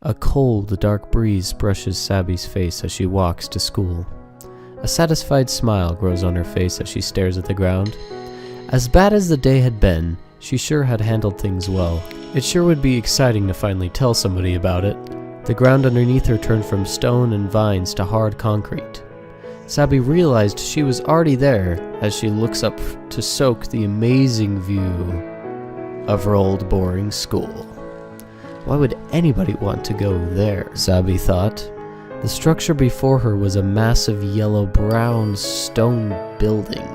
A cold, dark breeze brushes Sabi's face as she walks to school. A satisfied smile grows on her face as she stares at the ground. As bad as the day had been, she sure had handled things well. It sure would be exciting to finally tell somebody about it. The ground underneath her turned from stone and vines to hard concrete. Sabi realized she was already there as she looks up to soak the amazing view of her old boring school. Why would anybody want to go there, Sabi thought. The structure before her was a massive yellow-brown stone building.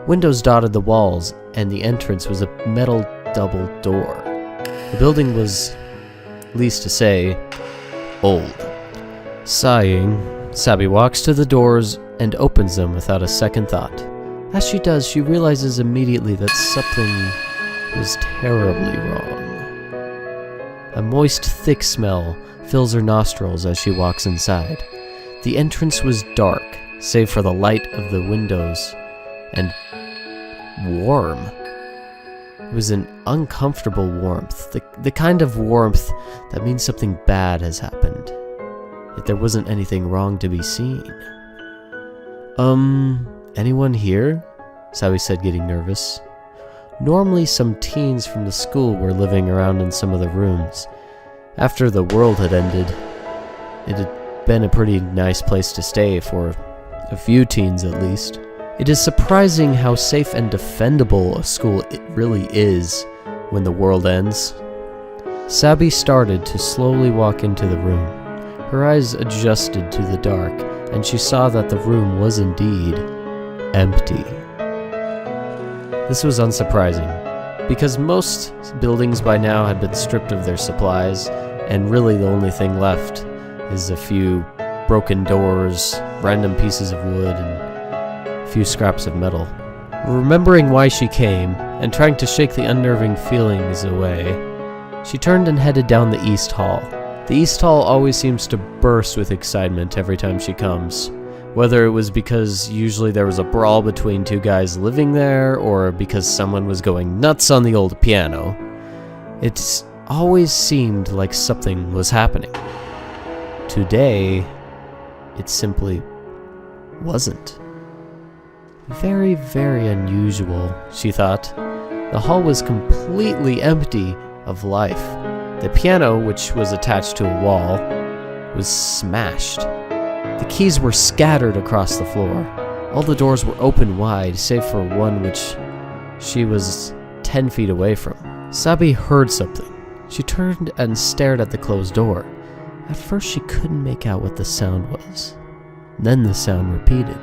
Windows dotted the walls, and the entrance was a metal double door. The building was, least to say, old. Sighing, Sabi walks to the doors and opens them without a second thought. As she does, she realizes immediately that something was terribly wrong. A moist, thick smell fills her nostrils as she walks inside. The entrance was dark, save for the light of the windows, and warm. It was an uncomfortable warmth, the kind of warmth that means something bad has happened. Yet there wasn't anything wrong to be seen. Anyone here? Sabi said, getting nervous. Normally some teens from the school were living around in some of the rooms. After the world had ended, it had been a pretty nice place to stay for a few teens at least. It is surprising how safe and defendable a school it really is when the world ends. Sabi started to slowly walk into the room. Her eyes adjusted to the dark, and she saw that the room was indeed empty. This was unsurprising, because most buildings by now had been stripped of their supplies, and really the only thing left is a few broken doors, random pieces of wood, and a few scraps of metal. Remembering why she came, and trying to shake the unnerving feelings away, she turned and headed down the East Hall. The East Hall always seems to burst with excitement every time she comes. Whether it was because usually there was a brawl between two guys living there, or because someone was going nuts on the old piano, it always seemed like something was happening. Today, it simply wasn't. Very, very unusual, she thought. The hall was completely empty of life. The piano, which was attached to a wall, was smashed. The keys were scattered across the floor. All the doors were open wide, save for one which she was 10 feet away from. Sabi heard something. She turned and stared at the closed door. At first she couldn't make out what the sound was. Then the sound repeated,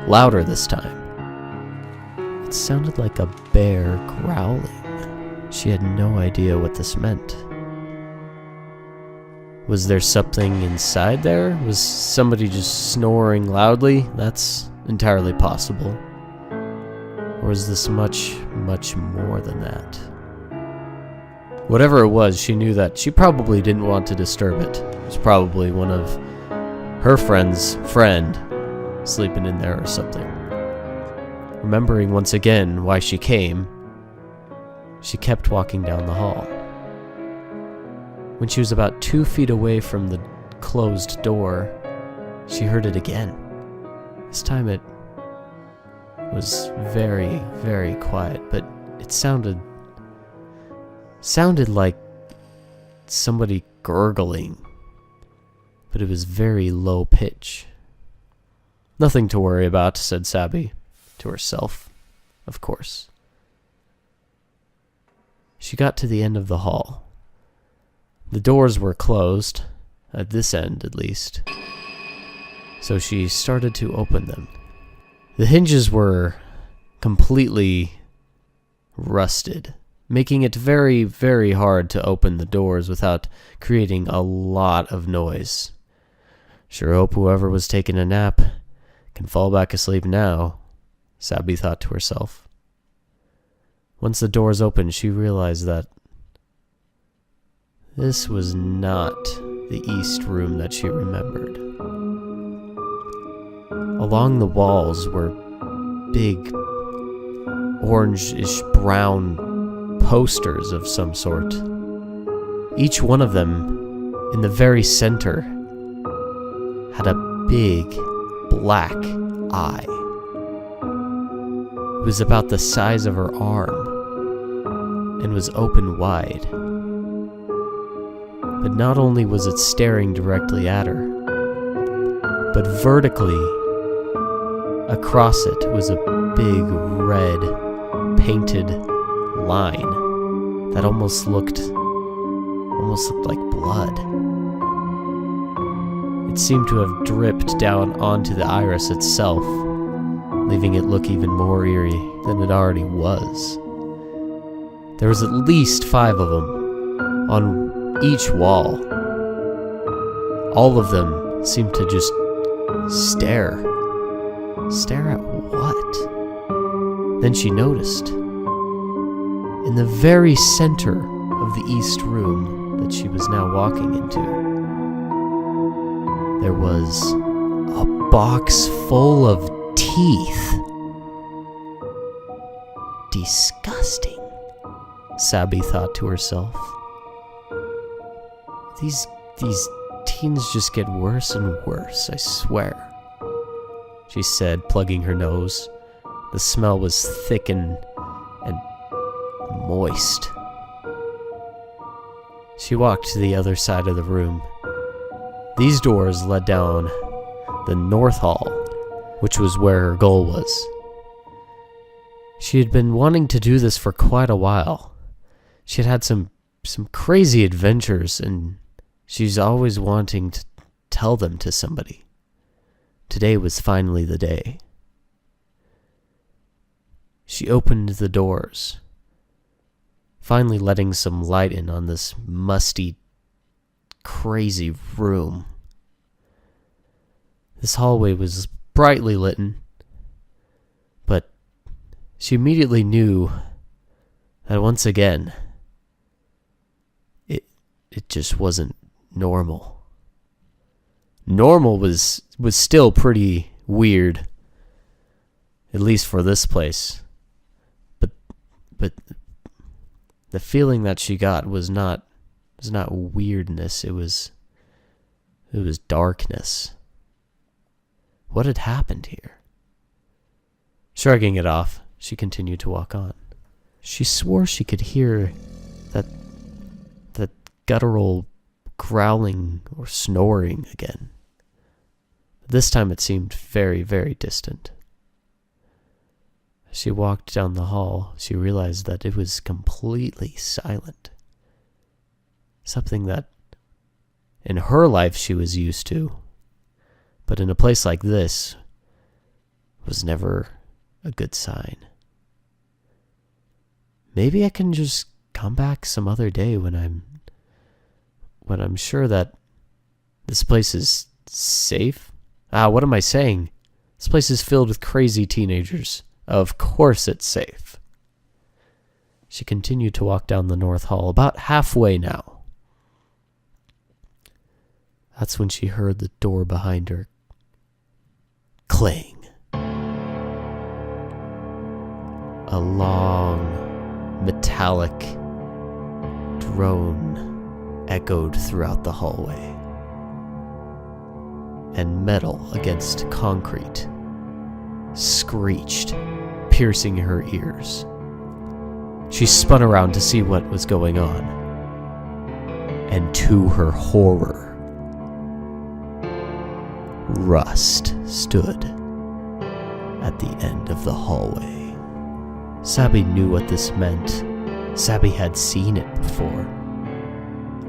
louder this time. It sounded like a bear growling. She had no idea what this meant. Was there something inside there? Was somebody just snoring loudly? That's entirely possible. Or is this much, much more than that? Whatever it was, she knew that she probably didn't want to disturb it. It was probably one of her friend's friend sleeping in there or something. Remembering once again why she came, she kept walking down the hall. When she was about 2 feet away from the closed door, she heard it again. This time it was very, very quiet, but it sounded like somebody gurgling, but it was very low pitch. Nothing to worry about, said Sabi, to herself, of course. She got to the end of the hall. The doors were closed, at this end at least, so she started to open them. The hinges were completely rusted, making it very, very hard to open the doors without creating a lot of noise. Sure hope whoever was taking a nap can fall back asleep now, Sabi thought to herself. Once the doors opened, she realized that this was not the east room that she remembered. Along the walls were big, orange-ish brown posters of some sort. Each one of them in the very center, had a big black eye. It was about the size of her arm and was open wide. But not only was it staring directly at her, but vertically across it was a big red painted line that almost looked like blood. It seemed to have dripped down onto the iris itself, leaving it look even more eerie than it already was. There was at least 5 of them on each wall. All of them seemed to just stare. Stare at what? Then she noticed, in the very center of the east room that she was now walking into, there was a box full of teeth. Disgusting, Sabi thought to herself. These teens just get worse and worse, I swear, she said, plugging her nose. The smell was thick and moist. She walked to the other side of the room. These doors led down the north hall, which was where her goal was. She had been wanting to do this for quite a while. She had some crazy adventures, and she's always wanting to tell them to somebody. Today was finally the day. She opened the doors, finally letting some light in on this musty, crazy room. This hallway was brightly lit, but she immediately knew that once again, it just wasn't normal. Normal was still pretty weird, at least for this place. But the feeling that she got was not weirdness, it was darkness. What had happened here? Shrugging it off, she continued to walk on. She swore she could hear that guttural growling or snoring again. This time it seemed very, very distant. As she walked down the hall, she realized that it was completely silent. Something that in her life she was used to, but in a place like this was never a good sign. Maybe I can just come back some other day when I'm sure that this place is safe. What am I saying? This place is filled with crazy teenagers. Of course it's safe. She continued to walk down the north hall, about halfway now. That's when she heard the door behind her clang. A long, metallic drone echoed throughout the hallway, and metal against concrete screeched, piercing her ears. She spun around to see what was going on, and to her horror, Rust stood at the end of the hallway. Sabi knew what this meant. Sabi had seen it before.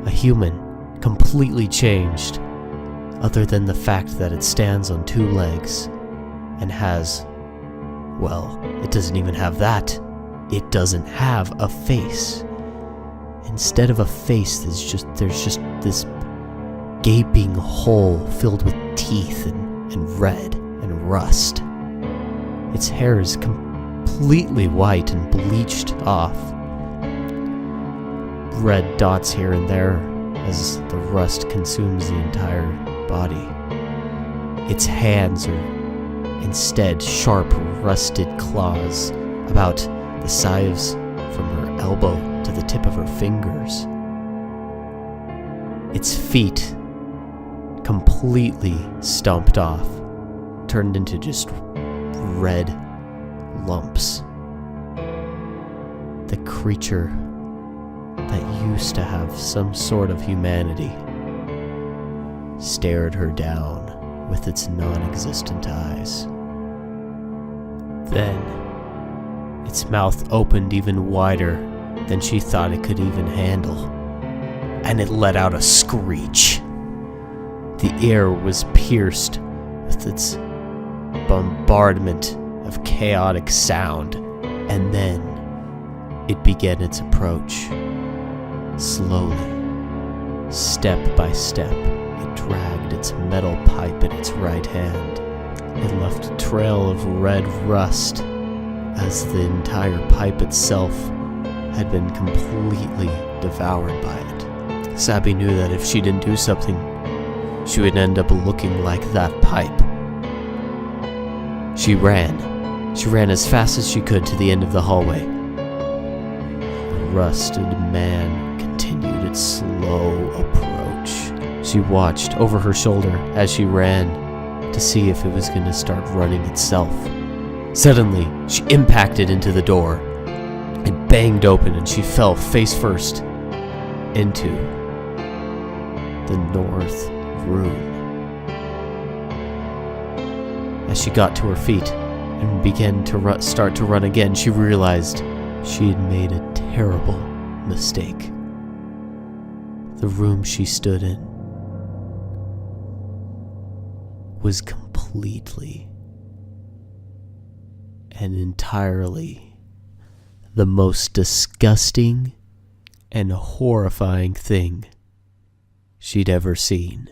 A human, completely changed, other than the fact that it stands on 2 legs and has, well, it doesn't even have that. It doesn't have a face. Instead of a face, there's just this gaping hole filled with teeth and red and rust. Its hair is completely white and bleached off. Red dots here and there as the rust consumes the entire body. Its hands are instead sharp, rusted claws about the size from her elbow to the tip of her fingers. its feet completely stomped off, turned into just red lumps. The creature that used to have some sort of humanity stared her down with its non-existent eyes. Then, its mouth opened even wider than she thought it could even handle, and it let out a screech. The air was pierced with its bombardment of chaotic sound, and then it began its approach. Slowly, step by step, it dragged its metal pipe in its right hand. It left a trail of red rust, as the entire pipe itself had been completely devoured by it. Sabi knew that if she didn't do something, she would end up looking like that pipe. She ran. She ran as fast as she could to the end of the hallway. The rusted man continued its slow approach. She watched over her shoulder as she ran to see if it was going to start running itself. Suddenly, she impacted into the door. It banged open and she fell face first into the north room. As she got to her feet and began to start to run again, she realized she had made a terrible mistake. The room she stood in was completely and entirely the most disgusting and horrifying thing she'd ever seen.